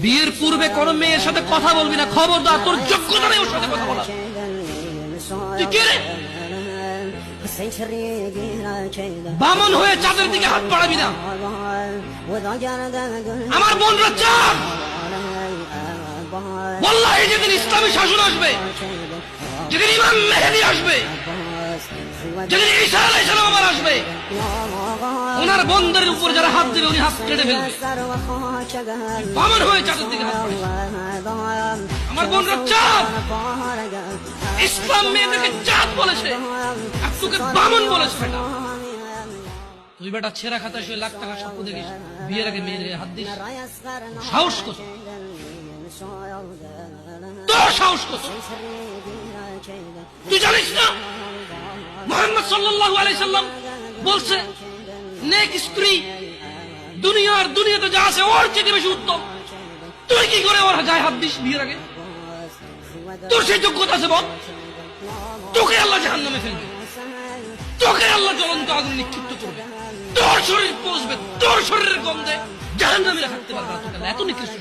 বিয়ের পূর্বে কোন মেয়ের সাথে কথা বলবি না, খবরদার, তোর যোগ্যতা নেই ওর সাথে কথা বলার। তুই কে রে? বামন হয়ে চাঁদের দিকে হাত বাড়াবি না। আমার বোনরা চাঁদ। ওয়াল্লাহি যেদিন ইসলামী শাসন আসবে, যেদিন ইমাম মেহেদী আসবে, যেদিন ঈসা আলাইহিস সালাম আবার আসবে, ওনার বন্ধের উপর যারা হাত দেবে উনি হাত কেটে ফেলবে। বামন হয়ে চাঁদের দিকে হাত বাড়াবি। আমার বোনরা চাঁদ। ইসলাম মেয়েদেরকে চাঁদ বলেছে, আর তোকে বামন বলেছে। বেটা তুই বেটা ছেঁড়া খাতা শুয়ে লাখ টাকা স্বপ্ন দেখিস, বিয়ের আগে মেয়ের হাত দিস? সাহস কত তোর, সাহস কত? তুই জানিস না মুহাম্মদ সাল্লাল্লাহু আলাইহি সাল্লাম বলছে নেক স্ত্রী দুনিয়াতে যা আছে ওর চেয়ে বেশি উত্তম। তুই কি করে ওর গায়ে হাত দিস বিয়ের আগে? তোর সেই যোগ্যতা আছে বল? তোকে আল্লাহ জাহান্নামে ফেলবে, তোকে আল্লাহ জ্বলন্ত আগুনে নিক্ষিপ্ত করবে, তোর শরীর পচবে, তোর শরীরের গন্ধে জাহান্নামীরা থাকতে পারবে না। তোকে এত নিকৃষ্ট